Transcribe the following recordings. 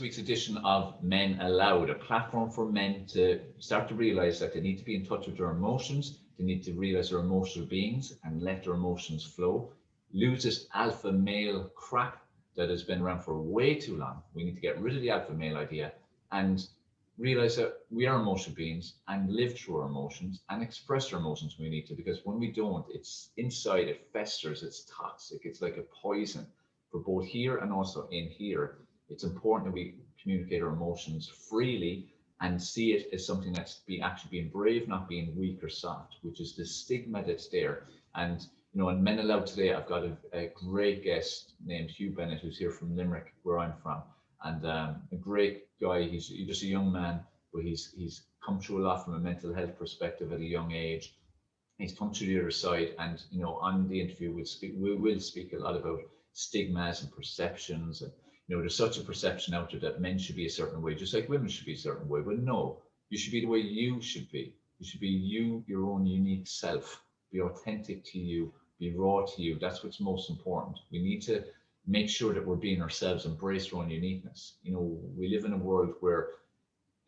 week's edition of Men Aloud, a platform for men to start to realize that they need to be in touch with their emotions. They need to realize they're emotional beings and let their emotions flow. Lose this alpha male crap that has been around for way too long. We need to get rid of the alpha male idea and realize that we are emotional beings and live through our emotions and express our emotions when we need to, because when we don't, it's inside, it festers, it's toxic, it's like a poison for both here and also in here. It's important that we communicate our emotions freely and see it as something that's actually being brave, not being weak or soft, which is the stigma that's there. And in Men Aloud today, I've got a great guest named Hugh Bennett, who's here from Limerick, where I'm from, and a great guy. He's just a young man, but he's come through a lot from a mental health perspective at a young age. He's come to the other side, and on the interview we will speak a lot about stigmas and perceptions, and there's such a perception out there that men should be a certain way, just like women should be a certain way. But no, you should be the way you should be. You should be you, your own unique self. Be authentic to you. Be raw to you. That's what's most important. We need to make sure that we're being ourselves, embrace our own uniqueness. We live in a world where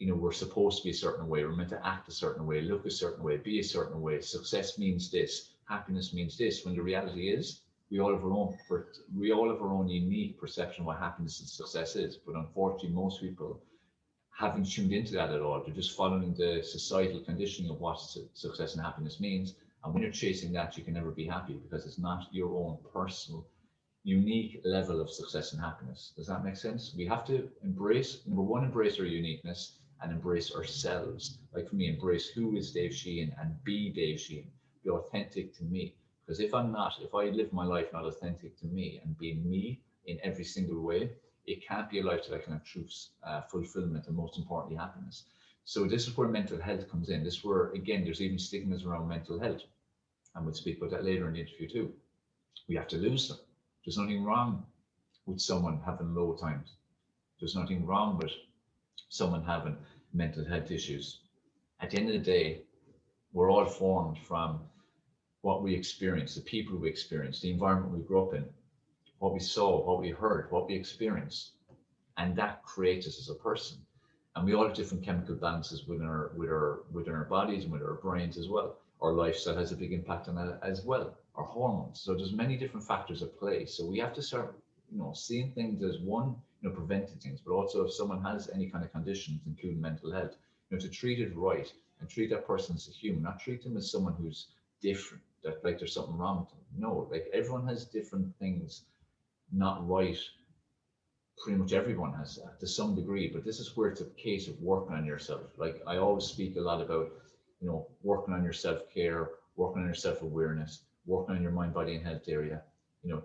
we're supposed to be a certain way. We're meant to act a certain way, look a certain way, be a certain way. Success means this. Happiness means this. When the reality is, we all have our own unique perception of what happiness and success is. But unfortunately, most people haven't tuned into that at all. They're just following the societal conditioning of what success and happiness means. And when you're chasing that, you can never be happy, because it's not your own personal, unique level of success and happiness. Does that make sense? We have to embrace our uniqueness and embrace ourselves. Like for me, embrace who is Dave Sheahan and be Dave Sheahan. Be authentic to me. Because if I live my life not authentic to me and be me in every single way, it can't be a life that I can have true fulfillment and, most importantly, happiness. So this is where mental health comes in. This is where, again, there's even stigmas around mental health. And we'll speak about that later in the interview too. We have to lose them. There's nothing wrong with someone having low times. There's nothing wrong with someone having mental health issues. At the end of the day, we're all formed from what we experience, the people we experience, the environment we grew up in, what we saw, what we heard, what we experienced, and that creates us as a person. And we all have different chemical balances within our bodies and with our brains as well. Our lifestyle has a big impact on that as well. Our hormones. So there's many different factors at play. So we have to start, seeing things as one, preventing things, but also if someone has any kind of conditions, including mental health, to treat it right and treat that person as a human, not treat them as someone who's different, that like there's something wrong with them. No, like everyone has different things not right. Pretty much everyone has that to some degree, but this is where it's a case of working on yourself. Like I always speak a lot about, working on your self-care, working on your self-awareness, working on your mind, body, and health area,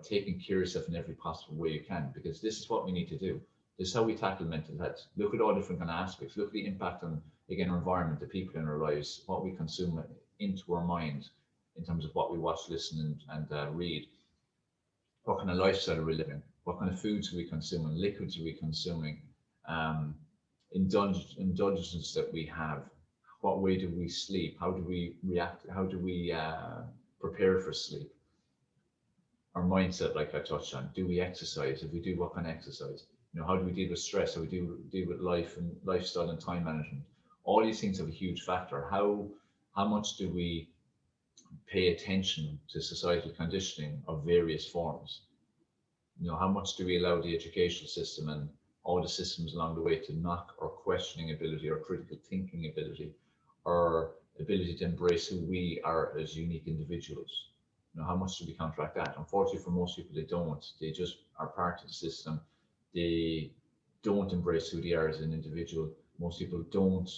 taking care of yourself in every possible way you can, because this is what we need to do. This is how we tackle mental health. Look at all different kind of aspects. Look at the impact on, again, our environment, the people in our lives, what we consume into our mind in terms of what we watch, listen, and read. What kind of lifestyle are we living? What kind of foods are we consuming? Liquids are we consuming? Indulgences that we have. What way do we sleep? How do we react? How do we prepare for sleep? Our mindset, like I touched on. Do we exercise? If we do, what kind of exercise? How do we deal with stress? How do we deal with life and lifestyle and time management? All these things have a huge factor. How much do we pay attention to societal conditioning of various forms? How much do we allow the educational system and all the systems along the way to knock our questioning ability, our critical thinking ability, our ability to embrace who we are as unique individuals? How much do we counteract that? Unfortunately, for most people, they don't. They just are part of the system. They don't embrace who they are as an individual. Most people don't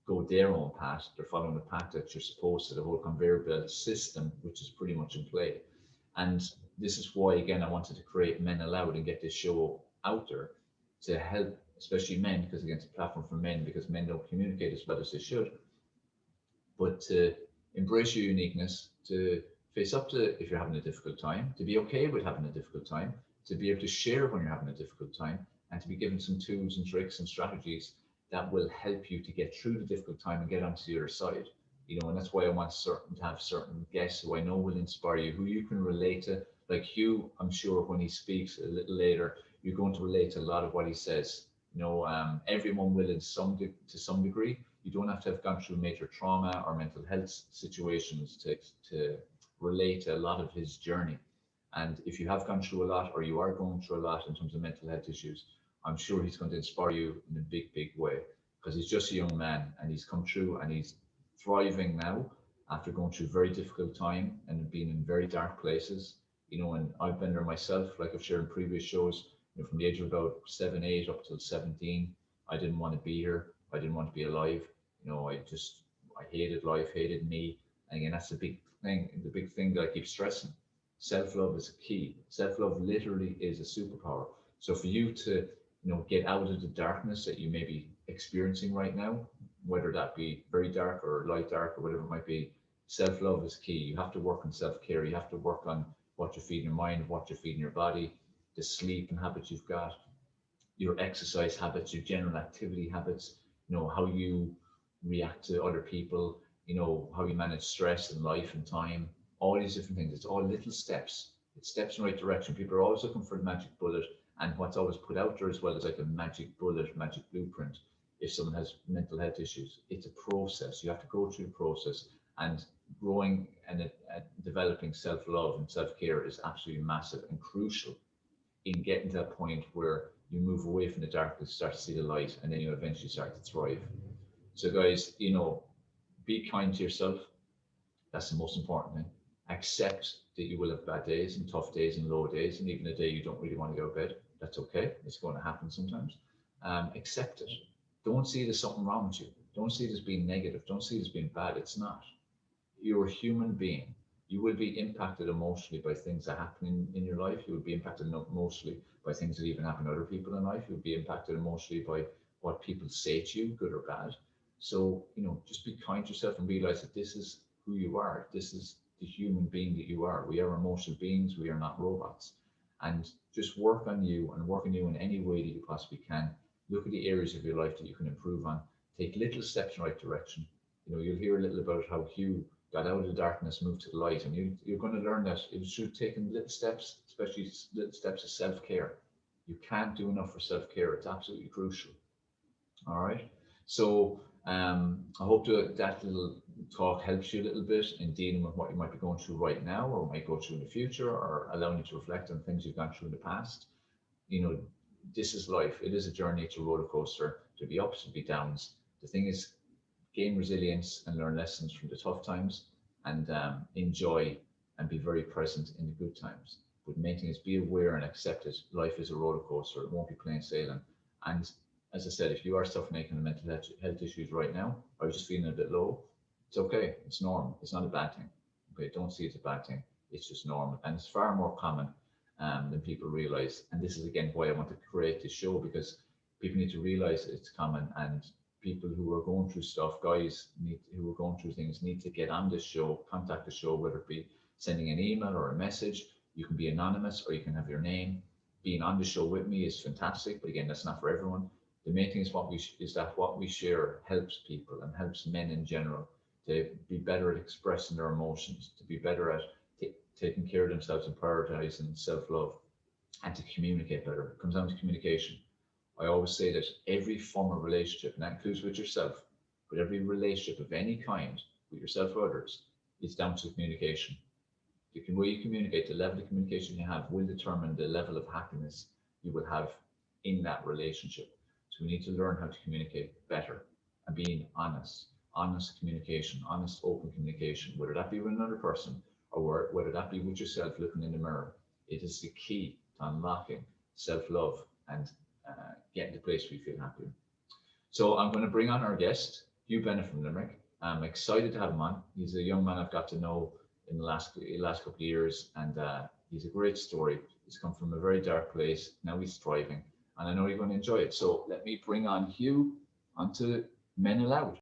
go their own path. They're following the path that you're supposed to, the whole conveyor belt system, which is pretty much in play. And this is why, again, I wanted to create Men Aloud and get this show out there to help, especially men, because again, it's a platform for men, because men don't communicate as well as they should. But to embrace your uniqueness, to face up to if you're having a difficult time, to be okay with having a difficult time, to be able to share when you're having a difficult time, and to be given some tools and tricks and strategies that will help you to get through the difficult time and get onto the other side. And that's why I want to have certain guests who I know will inspire you, who you can relate to. Like Hugh, I'm sure when he speaks a little later, you're going to relate to a lot of what he says. Everyone will to some degree. You don't have to have gone through major trauma or mental health situations to relate to a lot of his journey. And if you have gone through a lot, or you are going through a lot in terms of mental health issues, I'm sure he's going to inspire you in a big, big way, because he's just a young man and he's come through and he's thriving now after going through a very difficult time and being in very dark places. And I've been there myself, like I've shared in previous shows, from the age of about 7, 8 up till 17, I didn't want to be here. I didn't want to be alive. I hated life, hated me. And again, that's the big thing that I keep stressing. Self-love is a key. Self-love literally is a superpower. So for you to, get out of the darkness that you may be experiencing right now, whether that be very dark or light dark or whatever it might be, self-love is key. You have to work on self-care. You have to work on what you're feeding your mind, what you're feeding your body, the sleep and habits you've got, your exercise habits, your general activity habits, how you react to other people, how you manage stress and life and time, all these different things. It's all little steps. It's steps in the right direction. People are always looking for the magic bullet, and what's always put out there as well is like a magic bullet, magic blueprint. If someone has mental health issues, it's a process. You have to go through the process, and growing and developing self-love and self-care is absolutely massive and crucial in getting to that point where you move away from the darkness, start to see the light, and then you eventually start to thrive. So guys, be kind to yourself. That's the most important thing. Accept that you will have bad days and tough days and low days, and even a day you don't really want to go to bed. That's okay. It's going to happen sometimes. Accept it. Don't see it as something wrong with you. Don't see it as being negative. Don't see it as being bad. It's not. You're a human being. You will be impacted emotionally by things that happen in your life. You will be impacted emotionally by things that even happen to other people in life. You'll be impacted emotionally by what people say to you, good or bad. So, just be kind to yourself and realize that this is who you are. This is the human being that you are. We are emotional beings. We are not robots. And just work on you in any way that you possibly can. Look at the areas of your life that you can improve on. Take little steps in the right direction. You'll hear a little about how Hugh got out of the darkness, moved to the light, and you're going to learn that it should take little steps, especially little steps of self-care. You can't do enough for self-care. It's absolutely crucial. All right. So I hope that little talk helps you a little bit in dealing with what you might be going through right now, or might go through in the future, or allowing you to reflect on things you've gone through in the past. This is life. It is a journey. It's a roller coaster. There'll be ups and be downs. The thing is, gain resilience and learn lessons from the tough times, and enjoy and be very present in the good times. But the main thing is be aware and accept it. Life is a roller coaster. It won't be plain sailing. And as I said, if you are suffering from mental health issues right now, or you're just feeling a bit low, it's okay. It's normal. It's not a bad thing. Okay, don't see it as a bad thing. It's just normal, and it's far more common than people realize. And this is again why I want to create this show, because people need to realize it's common, and people who are going through stuff, who are going through things, need to get on this show, contact the show, whether it be sending an email or a message. You can be anonymous, or you can have your name. Being on the show with me is fantastic, but again, that's not for everyone. The main thing is what we share helps people and helps men in general to be better at expressing their emotions, to be better at taking care of themselves and prioritizing self-love, and to communicate better. It comes down to communication. I always say that every form of relationship, and that includes with yourself, but every relationship of any kind with yourself or others, is down to communication. The way you communicate, the level of communication you have, will determine the level of happiness you will have in that relationship. So we need to learn how to communicate better, and being honest communication, honest, open communication, whether that be with another person or whether that be with yourself looking in the mirror. It is the key to unlocking self-love and getting to the place where you feel happy. So I'm going to bring on our guest, Hugh Bennett from Limerick. I'm excited to have him on. He's a young man I've got to know in the last couple of years, and he's a great story. He's come from a very dark place. Now he's thriving, and I know you're going to enjoy it. So let me bring on Hugh onto Men Aloud.